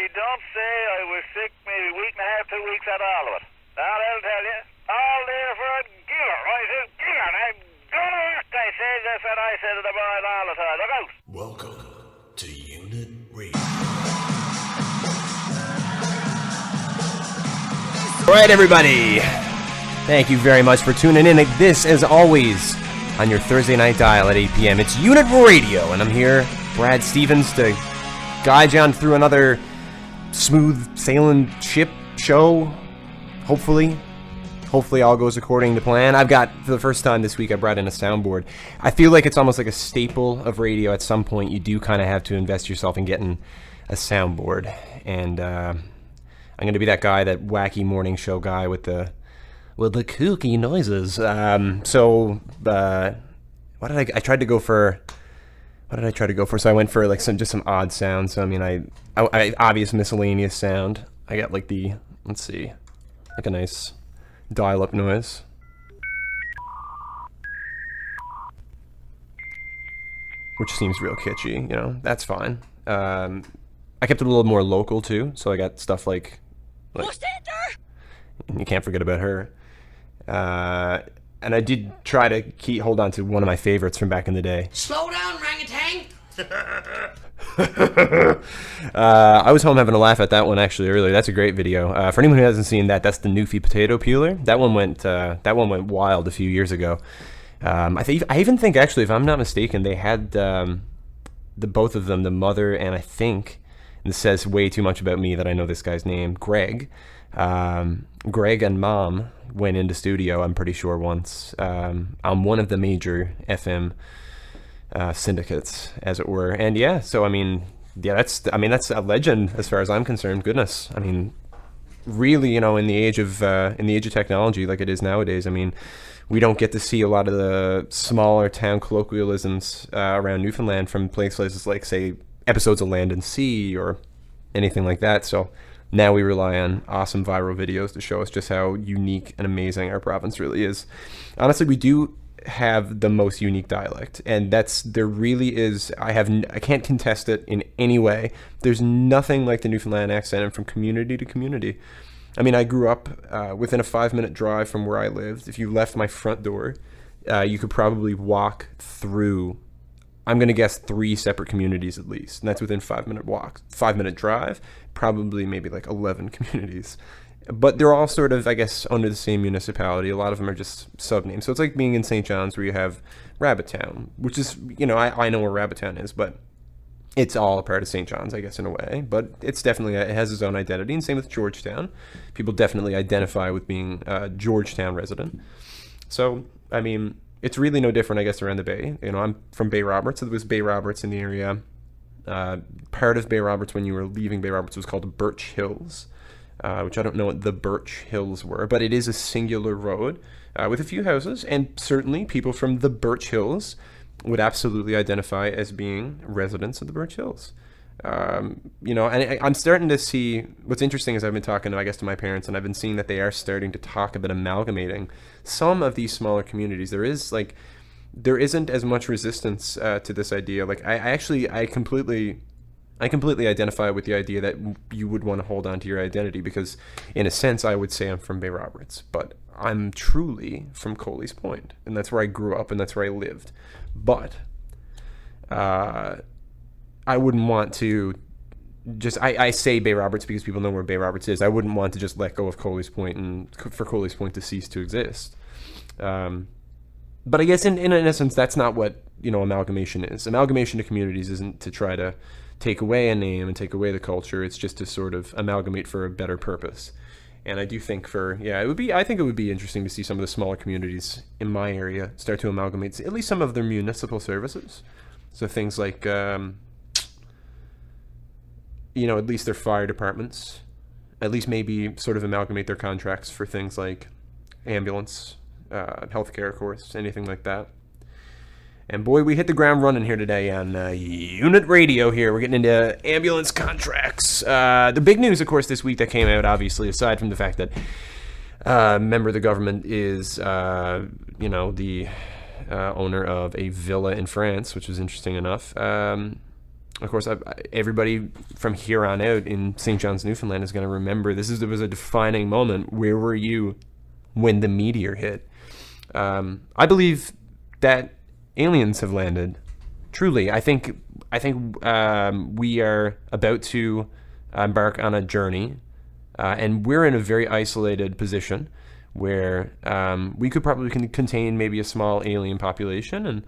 don't say I was sick maybe a week and a half, 2 weeks out of all of it. Now, I'll tell you, all there for a giver. I said, giver, I'm gonna work, I said. That's what I said to the boys all the time. Look out. Welcome to Unit Radio. All right, everybody. Thank you very much for tuning in. This, as always, on your Thursday night dial at 8 p.m. It's Unit Radio, and I'm here, Brad Stevens, to guide you on through another smooth sailing ship show. Hopefully all goes according to plan. I've got, for the first time this week, I brought in a soundboard. I feel like it's almost like a staple of radio. At some point, you do kind of have to invest yourself in getting a soundboard. And I'm going to be that guy, that wacky morning show guy with the kooky noises. What did I tried to go for? What did I try to go for? So I went for like some odd sounds. So I mean, I obvious miscellaneous sound. I got like let's see, like a nice dial-up noise. Which seems real kitschy, you know, that's fine. I kept it a little more local too, so I got stuff like and you can't forget about her. And I did try to hold on to one of my favorites from back in the day. Slow down, orangutan! I was home having a laugh at that one actually earlier. That's a great video. For anyone who hasn't seen that, that's the Newfie potato peeler. That one went wild a few years ago. I even think actually, if I'm not mistaken, they had both of them, the mother and I think, and this says way too much about me that I know this guy's name, Greg. Greg and Mom went into studio, I'm pretty sure, once on one of the major FM syndicates, as it were. And yeah, so I mean, that's a legend as far as I'm concerned. Goodness, I mean, really, you know, in the age of technology like it is nowadays, I mean, we don't get to see a lot of the smaller town colloquialisms around Newfoundland from places like, say, episodes of Land and Sea or anything like that. So now we rely on awesome viral videos to show us just how unique and amazing our province really is. Honestly, we do have the most unique dialect, and there really is. I can't contest it in any way. There's nothing like the Newfoundland accent, and from community to community. I mean, I grew up within a 5-minute drive from where I lived. If you left my front door, you could probably walk through, I'm going to guess, 3 separate communities at least. And that's within 5-minute drive, probably maybe like 11 communities. But they're all sort of, I guess, under the same municipality. A lot of them are just sub-names. So it's like being in St. John's where you have Rabbit Town, which is, you know, I know where Rabbit Town is, but it's all a part of St. John's, I guess, in a way. But it's definitely, it has its own identity. And same with Georgetown. People definitely identify with being a Georgetown resident. So, I mean, it's really no different, I guess, around the Bay. You know, I'm from Bay Roberts, so there was Bay Roberts in the area. Part of Bay Roberts, when you were leaving Bay Roberts, was called Birch Hills, which I don't know what the Birch Hills were, but it is a singular road with a few houses, and certainly people from the Birch Hills would absolutely identify as being residents of the Birch Hills. You know, and I'm starting to see, what's interesting is I've been talking, I guess, to my parents, and I've been seeing that they are starting to talk about amalgamating some of these smaller communities. There isn't as much resistance to this idea. Like, I completely identify with the idea that you would want to hold on to your identity, because in a sense I would say I'm from Bay Roberts, but I'm truly from Coley's Point, and that's where I grew up and that's where I lived. But I wouldn't want to just, I say Bay Roberts because people know where Bay Roberts is. I wouldn't want to just let go of Coley's Point and for Coley's Point to cease to exist. But I guess in essence, that's not what, you know, amalgamation is. Amalgamation to communities isn't to try to take away a name and take away the culture. It's just to sort of amalgamate for a better purpose. And I do think I think it would be interesting to see some of the smaller communities in my area start to amalgamate at least some of their municipal services. So things like, you know, at least their fire departments, at least maybe sort of amalgamate their contracts for things like ambulance, healthcare, of course, anything like that. And boy, we hit the ground running here today on Unit Radio here. We're getting into ambulance contracts. The big news, of course, this week that came out, obviously, aside from the fact that a member of the government is, you know, the owner of a villa in France, which was interesting enough. of course, everybody from here on out in St. John's, Newfoundland is going to remember this. Was a defining moment. Where were you when the meteor hit? I believe that aliens have landed. Truly, I think we are about to embark on a journey, and we're in a very isolated position where we could probably contain maybe a small alien population, and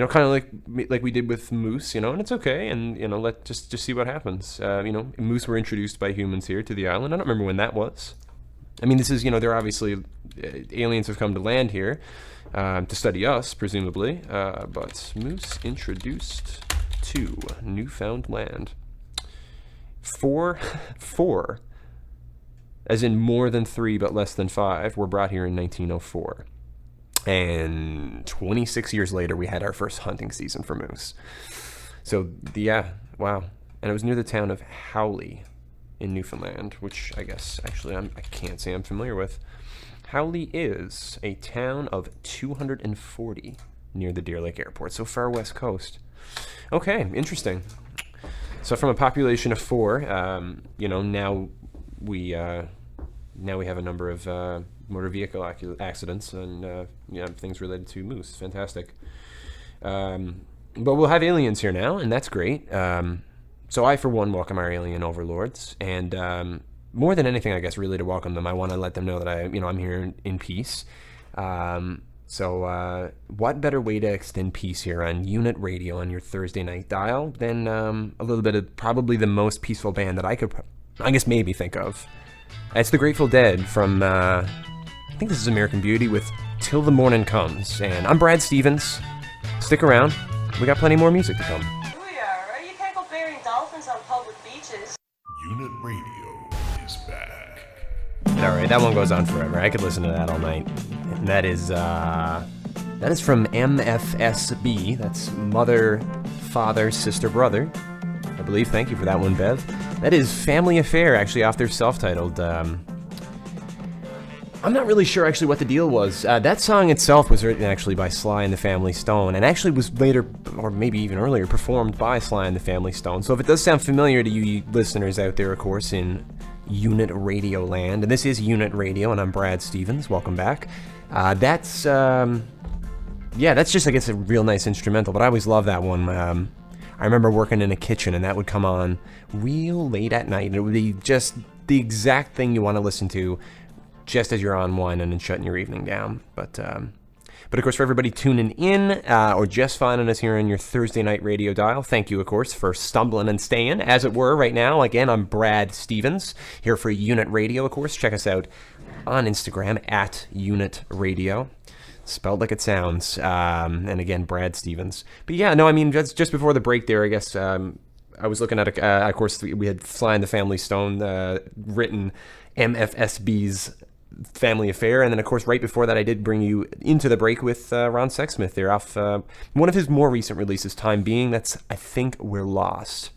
kind of like we did with moose, and it's okay, and let just see what happens. Moose were introduced by humans here to the island. I don't remember when that was. I mean, this is they're obviously aliens have come to land here to study us, presumably, but moose introduced to Newfoundland. Four, as in more than 3 but less than 5, were brought here in 1904. And 26 years later, we had our first hunting season for moose. So, yeah, wow. And it was near the town of Howley in Newfoundland, which I guess, actually, I can't say I'm familiar with. Howley is a town of 240 near the Deer Lake Airport, so far west coast. Okay, interesting. So from a population of 4, now we have a number of motor vehicle accidents and things related to moose. Fantastic. But we'll have aliens here now, and that's great. So I, for one, welcome our alien overlords, and more than anything, I guess, really to welcome them, I want to let them know that I'm here in peace. So what better way to extend peace here on Unit Radio on your Thursday night dial than a little bit of probably the most peaceful band that I could, maybe think of. It's the Grateful Dead from, I think this is American Beauty with Till the Morning Comes. And I'm Brad Stevens. Stick around. We got plenty more music to come. Here we are, right? You can't go burying dolphins on public beaches. Unit Radio is back. All right, that one goes on forever. I could listen to that all night. And that is from MFSB. That's Mother, Father, Sister, Brother, I believe. Thank you for that one, Bev. That is Family Affair, actually, off their self-titled. I'm not really sure, actually, what the deal was. That song itself was written, actually, by Sly and the Family Stone, and actually was later, or maybe even earlier, performed by Sly and the Family Stone. So if it does sound familiar to you listeners out there, of course, in Unit Radio land, and this is Unit Radio, and I'm Brad Stevens. Welcome back. That's just, I guess, a real nice instrumental, but I always love that one. I remember working in a kitchen, and that would come on real late at night, and it would be just the exact thing you want to listen to just as you're unwinding and shutting your evening down. But of course, for everybody tuning in or just finding us here on your Thursday night radio dial, thank you, of course, for stumbling and staying, as it were, right now. Again, I'm Brad Stevens, here for Unit Radio, of course. Check us out on Instagram, at Unit Radio. Spelled like it sounds. And again, Brad Stevens. But yeah, no, I mean, just before the break there, I guess, I was looking at, of course, we had Sly and the Family Stone written MFSB's Family Affair, and then, of course, right before that, I did bring you into the break with Ron Sexsmith there off one of his more recent releases, Time Being. That's I Think We're Lost.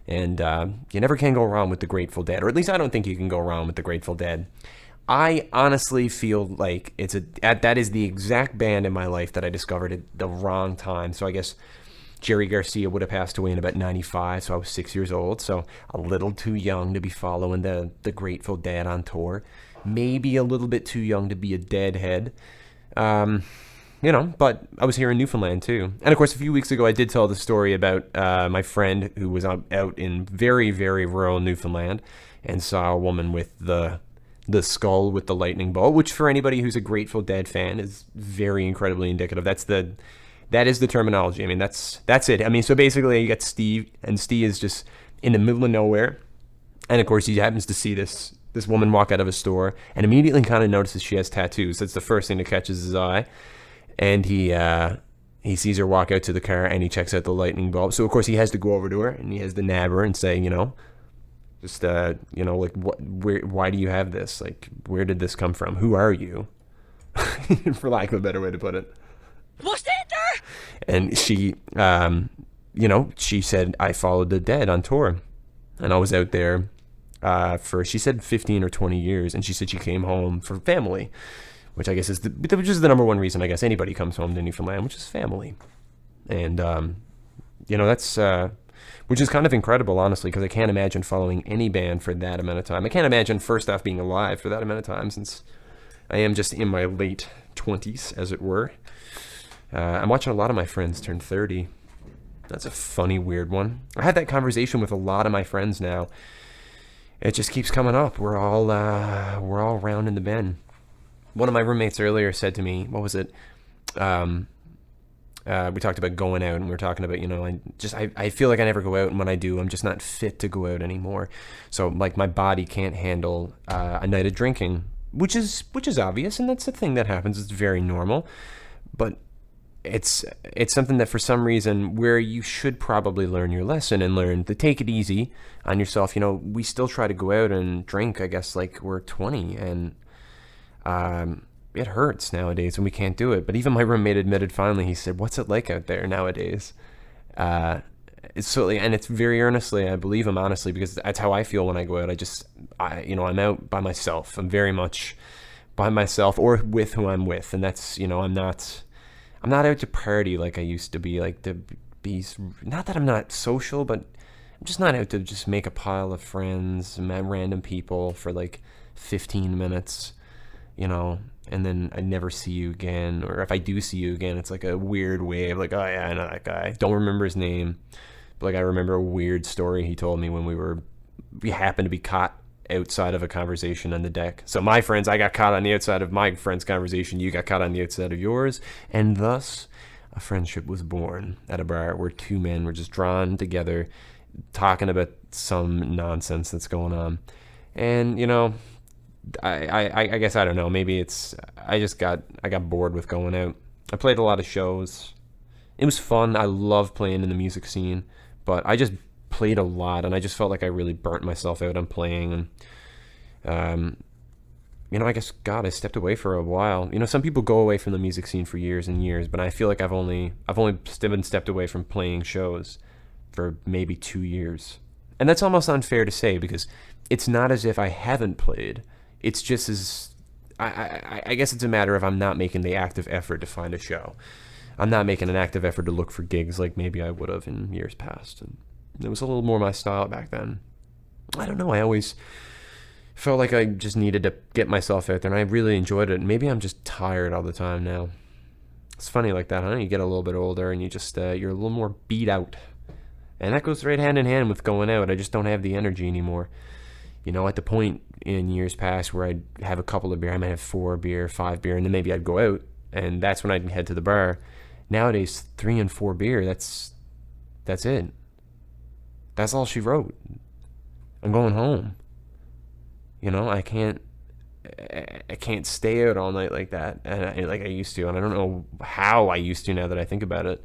And you never can go wrong with the Grateful Dead, or at least I don't think you can go wrong with the Grateful Dead. I honestly feel like that is the exact band in my life that I discovered at the wrong time. So I guess Jerry Garcia would have passed away in about 95, so I was 6 years old, so a little too young to be following the Grateful Dead on tour. Maybe a little bit too young to be a Deadhead. But I was here in Newfoundland too. And of course, a few weeks ago, I did tell the story about my friend who was out in very, very rural Newfoundland and saw a woman with the skull with the lightning bolt, which for anybody who's a Grateful Dead fan is very incredibly indicative. That is the terminology. I mean, that's it. I mean, so basically you got Steve, and Steve is just in the middle of nowhere. And of course, he happens to see this woman walk out of a store and immediately kind of notices she has tattoos. That's the first thing that catches his eye. And he sees her walk out to the car, and he checks out the lightning bulb. So of course he has to go over to her, and he has to nab her and say, why do you have this? Like, where did this come from? Who are you? For lack of a better way to put it. What's that there? And she, she said, I followed the Dead on tour, and I was out there for, she said, 15 or 20 years, and she said she came home for family, which I guess is the number one reason I guess anybody comes home to Newfoundland, which is family. And that's which is kind of incredible, honestly, because I can't imagine following any band for that amount of time. I can't imagine, first off, being alive for that amount of time, since I am just in my late 20s, as it were. I'm watching a lot of my friends turn 30. That's a funny, weird one. I had that conversation with a lot of my friends now. It just keeps coming up. We're all round in the bend. One of my roommates earlier said to me, what was it? We talked about going out, and we were talking about, I feel like I never go out, and when I do, I'm just not fit to go out anymore. So like my body can't handle a night of drinking, which is obvious, and that's the thing that happens. It's very normal, but it's something that for some reason where you should probably learn your lesson and learn to take it easy on yourself. We still try to go out and drink, I guess, like we're 20, and it hurts nowadays when we can't do it. But even my roommate admitted finally, he said, what's it like out there nowadays? It's very earnestly, I believe him honestly, because that's how I feel when I go out. I'm out by myself. I'm very much by myself or with who I'm with. And that's, I'm not out to party like I used to be, like to be, not that I'm not social, but I'm just not out to just make a pile of friends, random people for like 15 minutes, and then I never see you again. Or if I do see you again, it's like a weird way of like, oh yeah, I know that guy. Don't remember his name, but like I remember a weird story he told me when we happened to be caught outside of a conversation on the deck. So my friends, I got caught on the outside of my friend's conversation, you got caught on the outside of yours, and thus a friendship was born at a bar where two men were just drawn together talking about some nonsense that's going on. And I guess, I don't know, maybe I got bored with going out. I played a lot of shows. It was fun. I love playing in the music scene, but I just played a lot, and I just felt like I really burnt myself out on playing. And I guess, God, I stepped away for a while. Some people go away from the music scene for years and years, but I feel like I've only been stepped away from playing shows for maybe 2 years. And that's almost unfair to say, because it's not as if I haven't played. It's just I guess it's a matter of I'm not making the active effort to find a show. I'm not making an active effort to look for gigs like maybe I would have in years past. And it was a little more my style back then. I don't know. I always felt like I just needed to get myself out there, and I really enjoyed it. And maybe I'm just tired all the time now. It's funny like that, huh? You get a little bit older, and you just you're a little more beat out, and that goes right hand in hand with going out. I just don't have the energy anymore. At the point in years past where I'd have a couple of beer, I might have 4 beer, 5 beer, and then maybe I'd go out, and that's when I'd head to the bar. Nowadays, 3 and 4 beer, that's it. That's all she wrote. I'm going home. I can't stay out all night like that, and like I used to, and I don't know how I used to now that I think about it.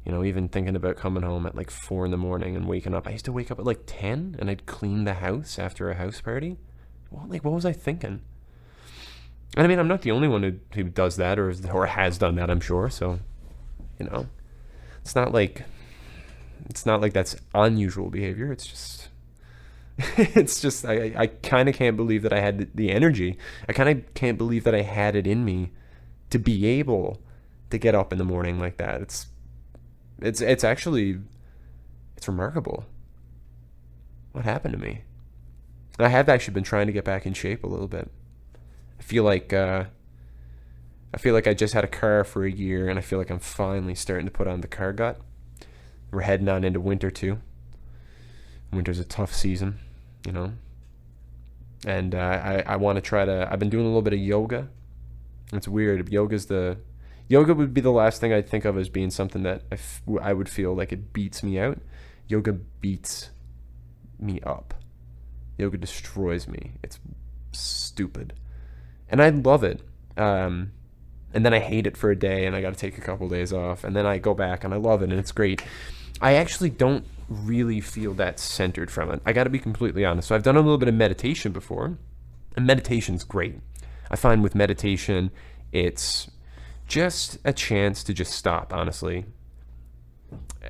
Even thinking about coming home at like 4 in the morning and waking up. I used to wake up at like 10, and I'd clean the house after a house party. What was I thinking? And I mean, I'm not the only one who does that or has done that, I'm sure. So, it's not like that's unusual behavior. It's just I kind of can't believe that I had the energy. I kind of can't believe that I had it in me to be able to get up in the morning like that. It's actually remarkable what happened to me. I have actually been trying to get back in shape a little bit. I feel like I just had a car for a year, and I feel like I'm finally starting to put on the car gut. We're heading on into winter too. Winter's a tough season, and I want to try to. I've been doing a little bit of yoga. It's weird. Yoga would be the last thing I'd think of as being something that I would feel like it beats me out. Yoga beats me up. Yoga destroys me. It's stupid. And I love it. And then I hate it for a day, and I got to take a couple days off. And then I go back, and I love it, and it's great. I actually don't really feel that centered from it. I got to be completely honest. So I've done a little bit of meditation before, and meditation's great. I find with meditation, it's just a chance to just stop, honestly.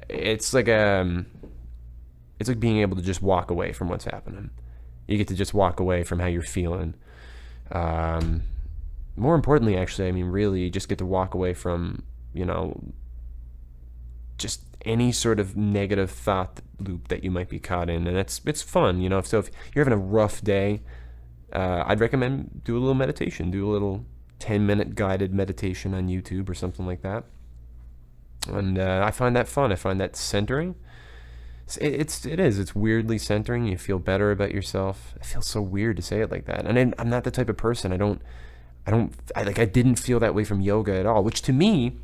It's like being able to just walk away from what's happening. You get to just walk away from how you're feeling. More importantly, actually, I mean, really, you just get to walk away from, just any sort of negative thought loop that you might be caught in, and it's fun, you know. So if you're having a rough day, I'd recommend do a little meditation, do a little 10-minute guided meditation on YouTube or something like that. And I find that fun. I find that centering. It's weirdly centering. You feel better about yourself. It feels so weird to say it like that. And I'm not the type of person. I didn't feel that way from yoga at all, which to me,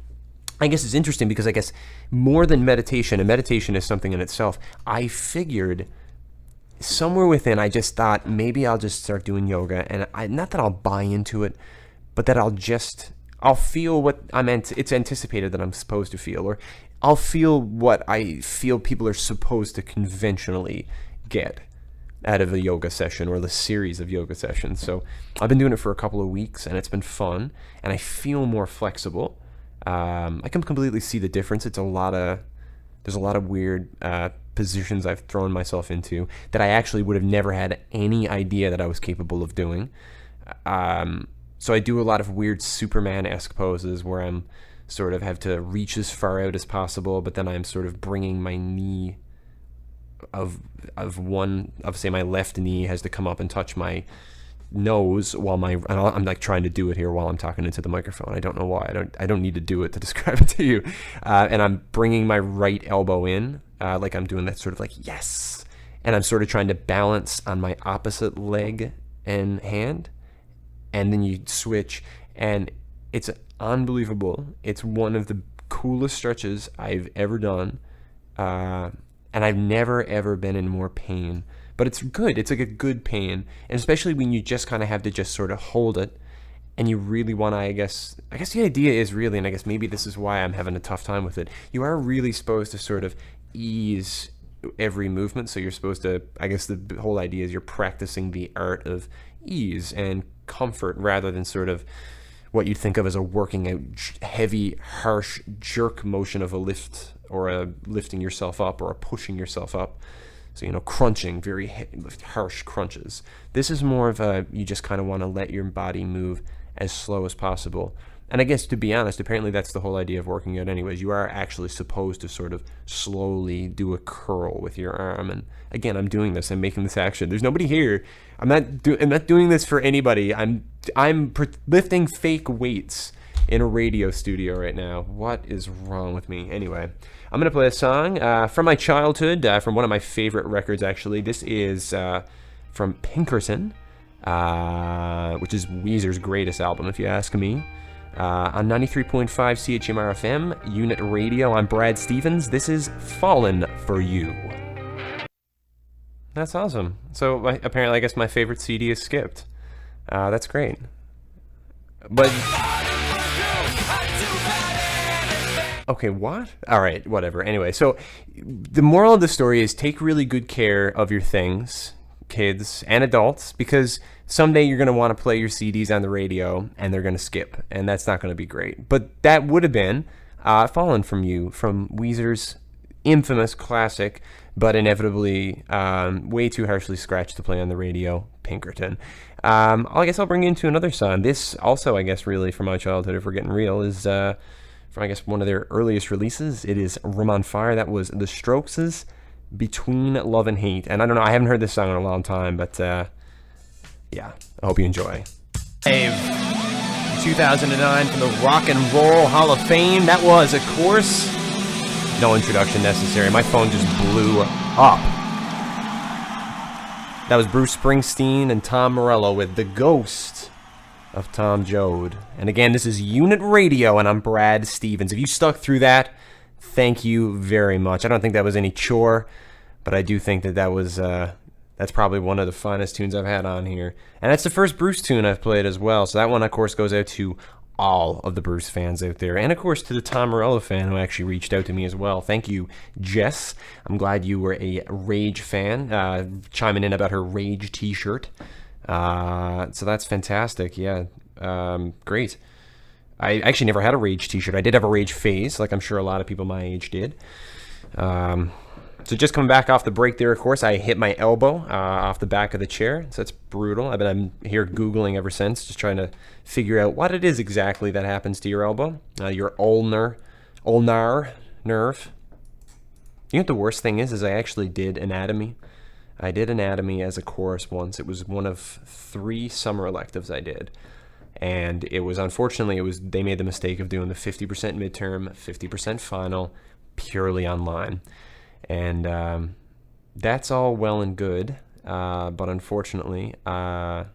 I guess is interesting, because I guess more than meditation, and meditation is something in itself, I figured somewhere within, I just thought maybe I'll just start doing yoga, and not that I'll buy into it, but that I'll feel what it's anticipated that I'm supposed to feel, or I'll feel what I feel people are supposed to conventionally get out of a yoga session or the series of yoga sessions. So I've been doing it for a couple of weeks, and it's been fun, and I feel more flexible. I can completely see the difference. There's a lot of weird positions I've thrown myself into that I actually would have never had any idea that I was capable of doing. So I do a lot of weird Superman-esque poses where I'm sort of have to reach as far out as possible, but then I'm sort of bringing my knee say my left knee has to come up and touch my nose while I'm like trying to do it here while I'm talking into the microphone. I don't know why. I don't need to do it to describe it to you. And I'm bringing my right elbow in, like I'm doing that sort of like yes, and I'm sort of trying to balance on my opposite leg and hand, and then you switch, and it's unbelievable. It's one of the coolest stretches I've ever done, and I've never ever been in more pain. But it's good. It's like a good pain, and especially when you just kind of have to just sort of hold it, and you really want to. I guess the idea is really, and I guess maybe this is why I'm having a tough time with it. You are really supposed to sort of ease every movement. So you're supposed to. I guess the whole idea is you're practicing the art of ease and comfort rather than sort of what you'd think of as a working out heavy, harsh jerk motion of a lift, or a lifting yourself up, or a pushing yourself up. So, you know, crunching, very harsh crunches. This is more of a, you just kind of want to let your body move as slow as possible. And I guess, to be honest, apparently that's the whole idea of working out anyways. You are actually supposed to sort of slowly do a curl with your arm. And again, I'm doing this. I'm making this action. There's nobody here. I'm not doing this for anybody. I'm lifting fake weights in a radio studio right now. What is wrong with me? Anyway, I'm going to play a song from my childhood, from one of my favorite records, actually. This is from Pinkerton, which is Weezer's greatest album, if you ask me. On 93.5 CHMR FM, Unit Radio, I'm Brad Stevens. This is Fallen for You. That's awesome. So apparently, I guess my favorite CD is skipped. That's great. But... okay, what? All right, whatever. Anyway, so the moral of the story is take really good care of your things, kids and adults, because someday you're going to want to play your CDs on the radio and they're going to skip, and that's not going to be great. But that would have been Fallen from You, from Weezer's infamous classic, but inevitably way too harshly scratched to play on the radio, Pinkerton. I guess I'll bring you into another song. This also, I guess, really from my childhood, if we're getting real, is... from, I guess, one of their earliest releases. It is Room on Fire. That was The Strokes' Between Love and Hate. And I don't know, I haven't heard this song in a long time, but yeah, I hope you enjoy. Dave, 2009 from the Rock and Roll Hall of Fame. That was, of course, no introduction necessary. My phone just blew up. That was Bruce Springsteen and Tom Morello with The Ghost of Tom Joad. And again, this is Unit Radio, and I'm Brad Stevens. If you stuck through that, thank you very much. I don't think that was any chore, but I do think that was that's probably one of the finest tunes I've had on here. And that's the first Bruce tune I've played as well. So that one, of course, goes out to all of the Bruce fans out there, and of course to the Tom Morello fan who actually reached out to me as well. Thank you, Jess. I'm glad you were a Rage fan, chiming in about her Rage t-shirt. So that's fantastic. Yeah, great. I actually never had a Rage t-shirt. I did have a Rage phase, like I'm sure a lot of people my age did. So just coming back off the break there, of course, I hit my elbow off the back of the chair. So that's brutal. I'm here Googling ever since, just trying to figure out what it is exactly that happens to your elbow. Your ulnar nerve. You know what the worst thing is I actually did anatomy. I did anatomy as a course once. It was one of 3 summer electives I did. And it was, unfortunately, they made the mistake of doing the 50% midterm, 50% final, purely online. And that's all well and good, but unfortunately, I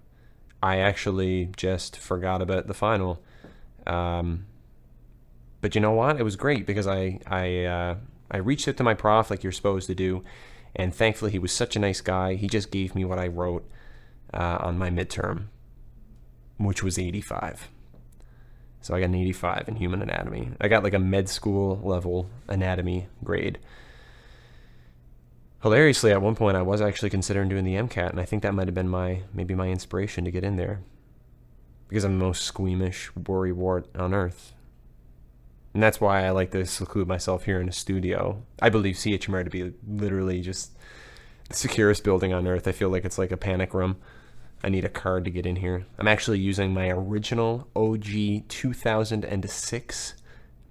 actually just forgot about the final. But you know what? It was great because I reached out to my prof like you're supposed to do, and thankfully he was such a nice guy. He just gave me what I wrote on my midterm, which was 85. So I got an 85 in human anatomy. I got like a med school level anatomy grade. Hilariously, at one point I was actually considering doing the MCAT, and I think that might have been maybe my inspiration to get in there. Because I'm the most squeamish worrywart on earth. And that's why I like to seclude myself here in a studio. I believe CHMR to be literally just the securest building on earth. I feel like it's like a panic room. I need a card to get in here. I'm actually using my original OG 2006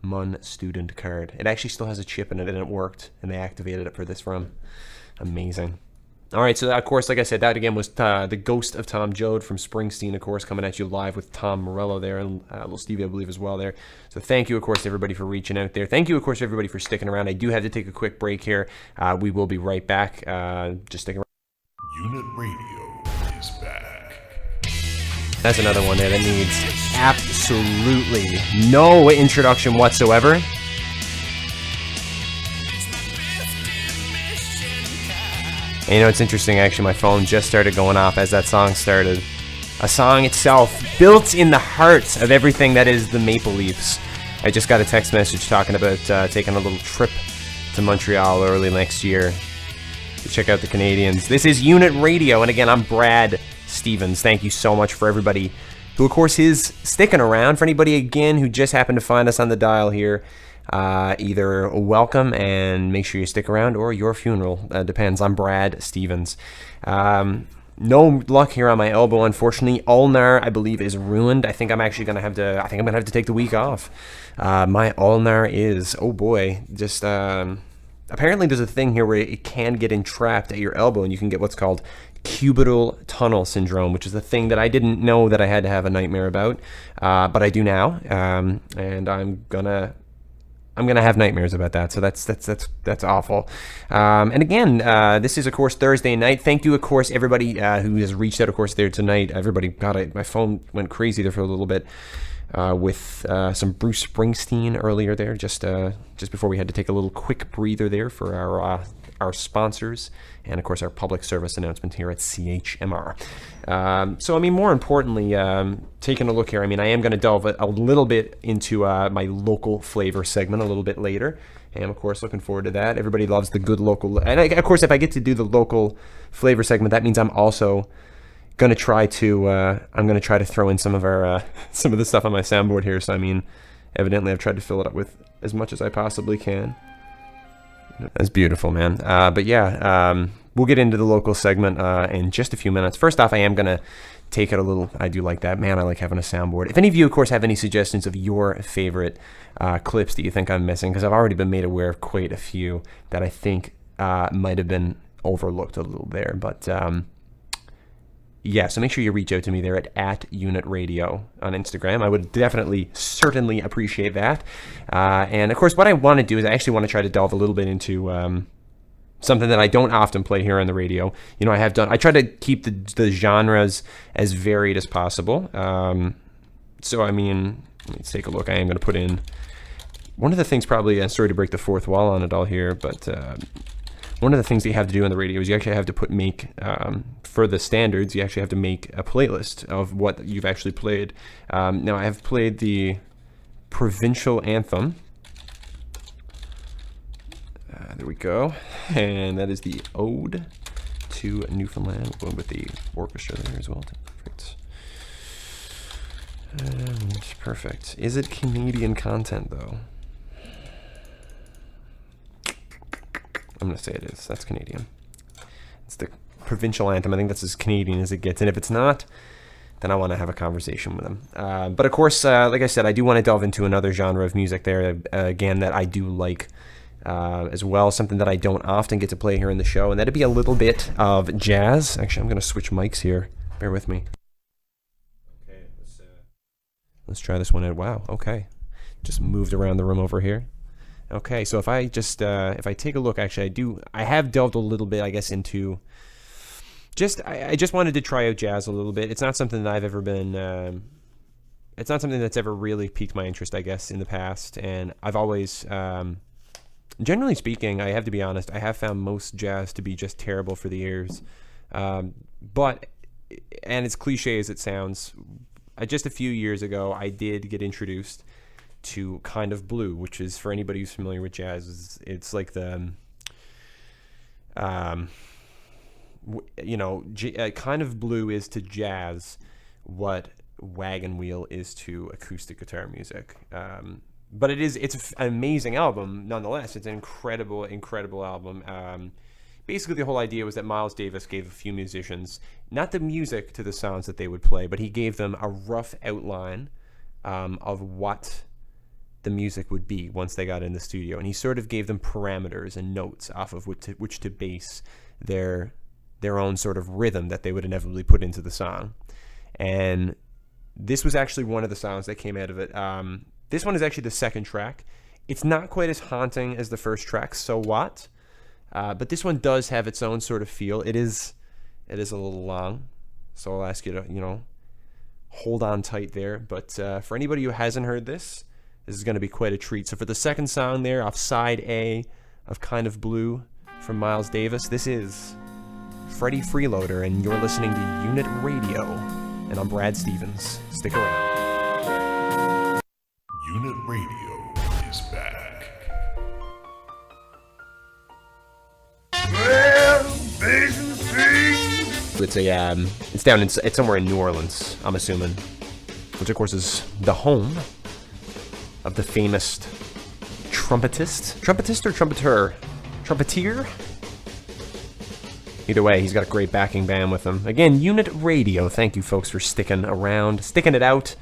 MUN student card. It actually still has a chip in it, and it worked, and they activated it for this run. Amazing. All right, so of course, like I said, that again was The Ghost of Tom Joad from Springsteen, of course, coming at you live with Tom Morello there, and Little Stevie, I believe, as well there. So thank you, of course, to everybody for reaching out there. Thank you, of course, to everybody for sticking around. I do have to take a quick break here. We will be right back. Just stick around. Unit Radio is back. That's another one there that needs absolutely no introduction whatsoever. And you know, it's interesting, actually, my phone just started going off as that song started. A song itself built in the heart of everything that is the Maple Leafs. I just got a text message talking about taking a little trip to Montreal early next year to check out the Canadiens. This is Unit Radio, and again, I'm Brad Stevens. Thank you so much for everybody who, of course, is sticking around. For anybody, again, who just happened to find us on the dial here, either welcome and make sure you stick around, or your funeral. Depends. I'm Brad Stevens. No luck here on my elbow, unfortunately. Ulnar, I believe, is ruined. I think I'm actually gonna have to. I think I'm gonna have to take the week off. My ulnar is, oh boy, just apparently there's a thing here where it can get entrapped at your elbow, and you can get what's called cubital tunnel syndrome, which is a thing that I didn't know that I had to have a nightmare about, but I do now, and I'm gonna have nightmares about that. So that's awful. And again, this is, of course, Thursday night. Thank you, of course, everybody who has reached out, of course, there tonight. Everybody, God, my phone went crazy there for a little bit with some Bruce Springsteen earlier there, just before we had to take a little quick breather there for our sponsors and, of course, our public service announcement here at CHMR. So, I mean, more importantly, taking a look here, I mean, I am going to delve a little bit into my local flavor segment a little bit later. And, of course, looking forward to that. Everybody loves the good local. And, of course, if I get to do the local flavor segment, that means I'm also going to try to throw in some of the stuff on my soundboard here. So, I mean, evidently I've tried to fill it up with as much as I possibly can. That's beautiful, man. But yeah, we'll get into the local segment in just a few minutes. First off, I am going to take it a little. I do like that. Man, I like having a soundboard. If any of you, of course, have any suggestions of your favorite clips that you think I'm missing, because I've already been made aware of quite a few that I think might have been overlooked a little there. But yeah, so make sure you reach out to me there at Unit Radio on Instagram. I would certainly appreciate that. And of course, what I want to do is I actually want to try to delve a little bit into something that I don't often play here on the radio. You know, I try to keep the genres as varied as possible. So, I mean, let's take a look. I am going to put in one of the things, probably, sorry to break the fourth wall on it all here, but one of the things that you have to do on the radio is you actually have to make for the standards, you actually have to make a playlist of what you've actually played. Now, I have played the provincial anthem. There we go. And that is the Ode to Newfoundland. Going with the orchestra there as well. Perfect. And perfect. Is it Canadian content, though? I'm going to say it is. That's Canadian. It's the provincial anthem. I think that's as Canadian as it gets. And if it's not, then I want to have a conversation with them. But of course, like I said, I do want to delve into another genre of music there, again, that I do like as well, something that I don't often get to play here in the show, and that'd be a little bit of jazz. Actually, I'm going to switch mics here. Bear with me. Okay, let's try this one out. Wow, okay. Just moved around the room over here. Okay, so if I just if I take a look, actually, I have delved a little bit, I guess, into I just wanted to try out jazz a little bit. It's not something that I've ever been. It's not something that's ever really piqued my interest, I guess, in the past, and I've always. Generally speaking, I have to be honest, I have found most jazz to be just terrible for the ears. But, and as cliche as it sounds, just a few years ago, I did get introduced to Kind of Blue, which is, for anybody who's familiar with jazz, it's like the, Kind of Blue is to jazz what Wagon Wheel is to acoustic guitar music. But it's an amazing album nonetheless. It's an incredible album. Basically, the whole idea was that Miles Davis gave a few musicians, not the music to the sounds that they would play, but he gave them a rough outline of what the music would be once they got in the studio. And he sort of gave them parameters and notes off of which to base their own sort of rhythm that they would inevitably put into the song. And this was actually one of the songs that came out of it. This one is actually the second track. It's not quite as haunting as the first track, So What? But this one does have its own sort of feel. It is a little long, so I'll ask you to, hold on tight there. But for anybody who hasn't heard this is going to be quite a treat. So for the second song there, off side A of Kind of Blue from Miles Davis, this is Freddie Freeloader, and you're listening to Unit Radio. And I'm Brad Stevens. Stick around. Unit Radio is back. Well, Basin Street. It's somewhere in New Orleans, I'm assuming, which of course is the home of the famous trumpeter. Either way, he's got a great backing band with him. Again, Unit Radio. Thank you, folks, for sticking around, sticking it out.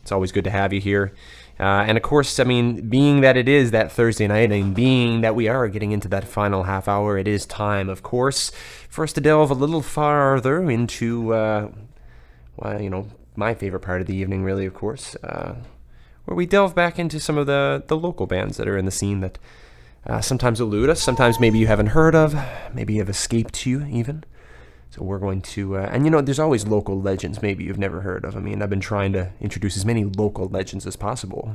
It's always good to have you here. And of course, being that it is that Thursday night, and being that we are getting into that final half hour, it is time, of course, for us to delve a little farther into, my favorite part of the evening, really, of course, where we delve back into some of the local bands that are in the scene that sometimes elude us, sometimes maybe you haven't heard of, maybe have escaped you, even. So we're going to, there's always local legends maybe you've never heard of. I mean, I've been trying to introduce as many local legends as possible,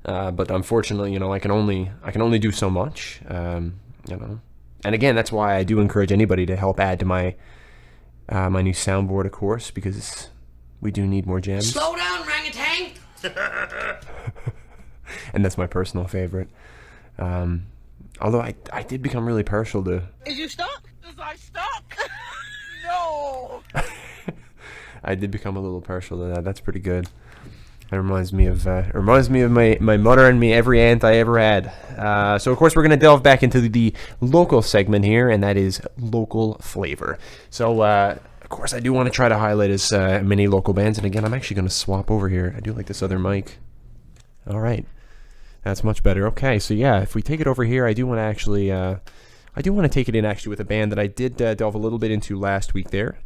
but unfortunately, I can only do so much, And again, that's why I do encourage anybody to help add to my my new soundboard, of course, because we do need more jams. Slow down, orangutan. And that's my personal favorite. Although I did become really partial to... Is you stuck? Is I stuck? No. I did become a little partial to that. That's pretty good. It reminds me of my mother and me, every aunt I ever had. So of course we're going to delve back into the local segment here, and that is local flavor. So of course I do want to try to highlight as many local bands, and again I'm actually going to swap over here. I do like this other mic. All right, that's much better. Okay, so yeah, if we take it over here, I do want to actually take it in actually with a band that I did delve a little bit into last week there.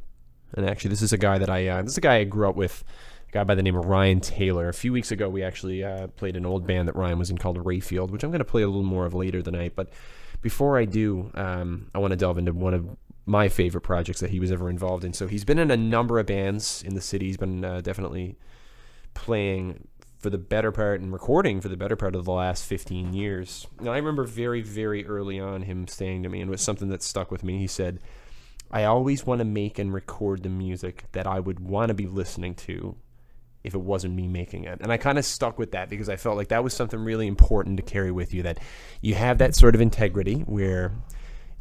And actually, this is a guy I grew up with, a guy by the name of Ryan Taylor. A few weeks ago, we actually played an old band that Ryan was in called Rayfield, which I'm going to play a little more of later tonight. But before I do, I want to delve into one of my favorite projects that he was ever involved in. So he's been in a number of bands in the city. He's been definitely playing for the better part and recording for the better part of the last 15 years. Now, I remember very, very early on him saying to me, and it was something that stuck with me, he said, I always want to make and record the music that I would want to be listening to if it wasn't me making it. And I kind of stuck with that because I felt like that was something really important to carry with you, that you have that sort of integrity where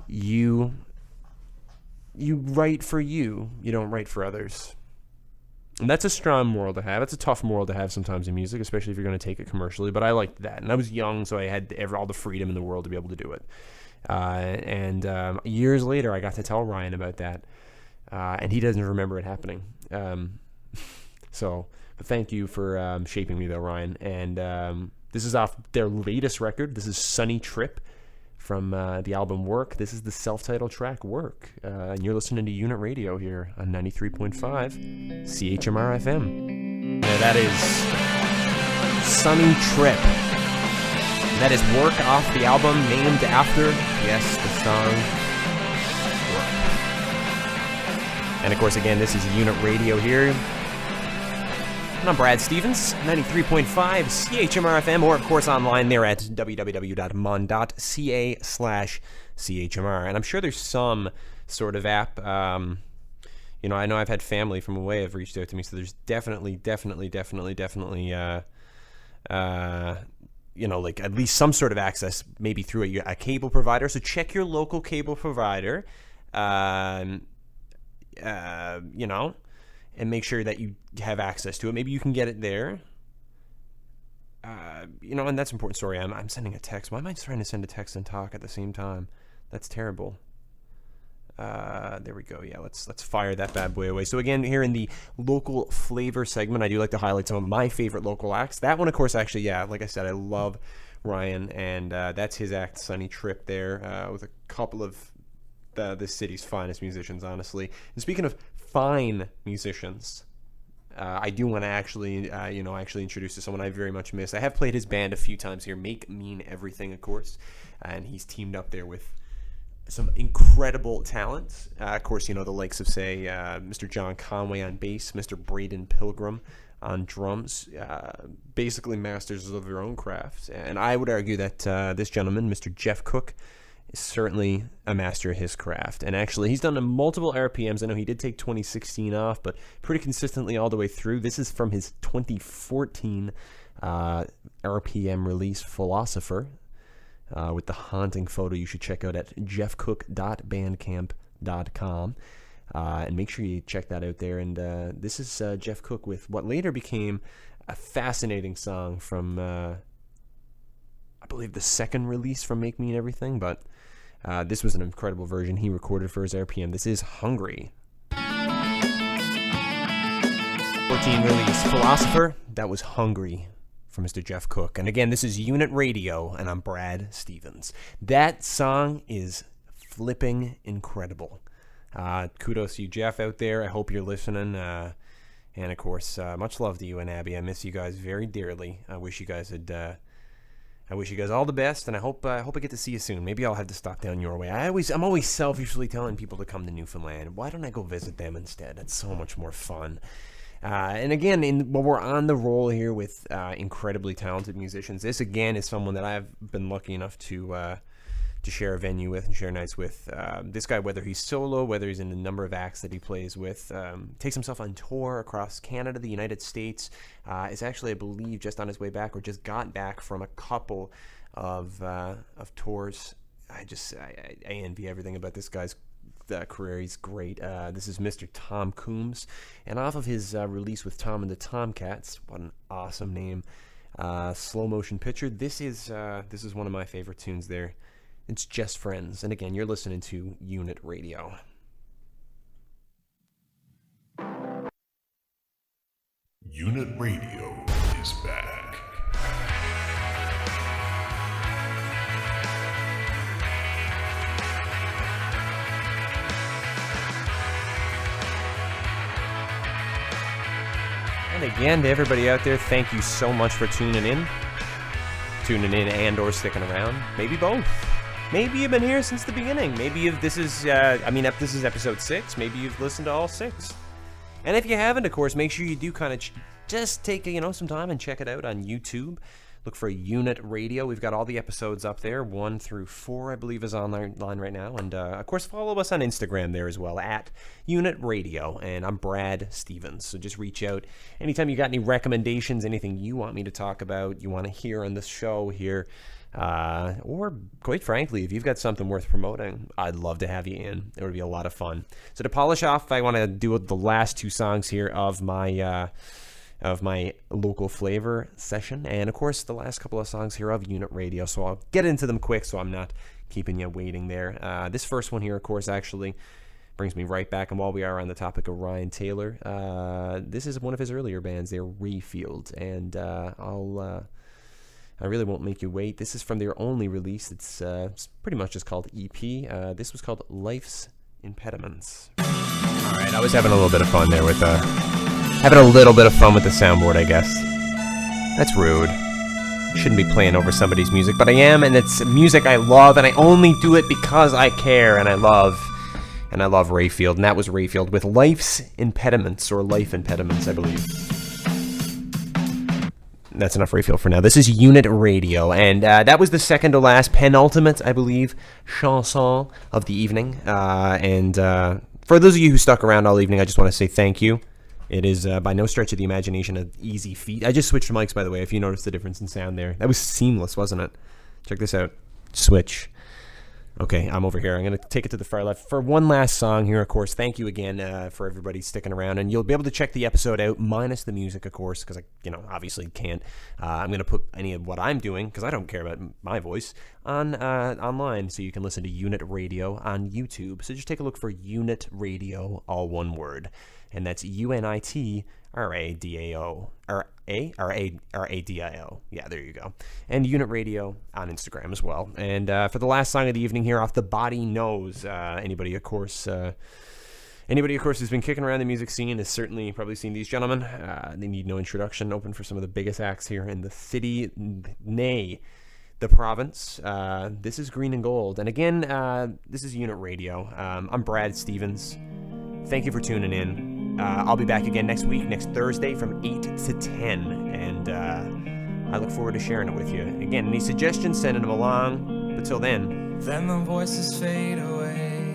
you write for you don't write for others. And that's a strong moral to have. It's a tough moral to have sometimes in music, especially if you're going to take it commercially. But I liked that. And I was young, so I had all the freedom in the world to be able to do it. And years later, I got to tell Ryan about that. And he doesn't remember it happening. But thank you for shaping me, though, Ryan. And This is off their latest record. This is Sunny Trip from the album Work. This is the self-titled track, Work. And you're listening to Unit Radio here on 93.5 CHMR FM. That is Sunny Trip. And that is Work off the album named after, yes, the song Work. And of course, again, this is Unit Radio here. And I'm Brad Stevens, 93.5 CHMR FM, or of course online there at www.mon.ca/CHMR. And I'm sure there's some sort of app. I know I've had family from away have reached out to me, so there's definitely, like at least some sort of access, maybe through a cable provider. So check your local cable provider, and make sure that you have access to it. Maybe you can get it there. And that's important. Sorry, I'm sending a text. Why am I trying to send a text and talk at the same time? That's terrible. There we go. Yeah, let's fire that bad boy away. So again, here in the local flavor segment, I do like to highlight some of my favorite local acts. That one, of course, actually, yeah, like I said, I love Ryan, and that's his act, Sunny Trip, there, with a couple of the city's finest musicians, honestly. And speaking of fine musicians, I do want to actually introduce to someone I very much miss. I have played his band a few times here, Make Mean Everything, of course, and he's teamed up there with some incredible talent. Of course, the likes of, say, Mr. John Conway on bass, Mr. Braden Pilgrim on drums, basically masters of their own craft. And I would argue that this gentleman, Mr. Jeff Cook, is certainly a master of his craft. And actually, he's done multiple RPMs. I know he did take 2016 off, but pretty consistently all the way through. This is from his 2014 RPM release, Philosopher, with the haunting photo you should check out at jeffcook.bandcamp.com. And make sure you check that out there. And this is Jeff Cook with what later became a fascinating song from, I believe, the second release from Make Mean Everything, but this was an incredible version he recorded for his RPM. This is Hungry. 14 release, Philosopher. That was Hungry from Mr. Jeff Cook. And again, this is Unit Radio, and I'm Brad Stevens. That song is flipping incredible. Kudos to you, Jeff, out there. I hope you're listening. And of course, much love to you and Abby. I miss you guys very dearly. I wish you guys all the best, and I hope I get to see you soon. Maybe I'll have to stop down your way. I'm always selfishly telling people to come to Newfoundland. Why don't I go visit them instead? It's so much more fun. And again, while we're on the roll here with incredibly talented musicians, this again is someone that I've been lucky enough to share a venue with and share nights with. This guy, whether he's solo, whether he's in a number of acts that he plays with, takes himself on tour across Canada, the United States, is actually, I believe, just on his way back or just got back from a couple of tours. I envy everything about this guy's career. He's great. This is Mr. Tom Coombs, and off of his release with Tom and the Tomcats, what an awesome name, Slow Motion Picture. This is one of my favorite tunes there. It's Just Friends. And again, you're listening to Unit Radio. Unit Radio is back. And again, to everybody out there, thank you so much for tuning in and or sticking around. Maybe both. Maybe you've been here since the beginning. Maybe if this is, this is episode 6. Maybe you've listened to all 6. And if you haven't, of course, make sure you do kind of just take, some time and check it out on YouTube. Look for Unit Radio. We've got all the episodes up there. 1 through 4, I believe, is online right now. And, of course, follow us on Instagram there as well, at Unit Radio. And I'm Brad Stevens. So just reach out. Anytime you got any recommendations, anything you want me to talk about, you want to hear on the show here, or quite frankly, if you've got something worth promoting, I'd love to have you in. It would be a lot of fun. So to polish off, I want to do the last 2 songs here of my local flavor session, and of course the last couple of songs here of Unit Radio. So I'll get into them quick so I'm not keeping you waiting there. This first one here, of course, actually brings me right back, and while we are on the topic of Ryan Taylor, this is one of his earlier bands there, Refield, and I Really Won't Make You Wait. This is from their only release. It's pretty much just called EP. This was called Life's Impediments. All right, I was having a little bit of fun there with the soundboard, I guess. That's rude. Shouldn't be playing over somebody's music, but I am, and it's music I love, and I only do it because I care, and I love Rayfield, and that was Rayfield with Life's Impediments, or Life Impediments, I believe. That's enough Rayfield for now. This is Unit Radio, and that was the second to last, penultimate, I believe, chanson of the evening. And for those of you who stuck around all evening, I just want to say thank you. It is by no stretch of the imagination an easy feat. I just switched mics, by the way, if you noticed the difference in sound there. That was seamless, wasn't it? Check this out. Switch. Okay, I'm over here. I'm going to take it to the far left for one last song here, of course. Thank you again for everybody sticking around. And you'll be able to check the episode out, minus the music, of course, because I, obviously can't. I'm going to put any of what I'm doing, because I don't care about my voice, on online, so you can listen to Unit Radio on YouTube. So just take a look for Unit Radio, all one word. And that's UNITRADIO. RADIO. Yeah, there you go. And Unit Radio on Instagram as well. And for the last song of the evening here, off the Body Knows. Anybody, of course, who's been kicking around the music scene has certainly probably seen these gentlemen. They need no introduction. Open for some of the biggest acts here in the city, nay, the province. This is Green and Gold. And again, this is Unit Radio. I'm Brad Stevens. Thank you for tuning in. I'll be back again next week, next Thursday from 8 to 10. And I look forward to sharing it with you. Again, any suggestions, sending them along. But till then. Then the voices fade away.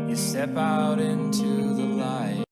You step out into the light.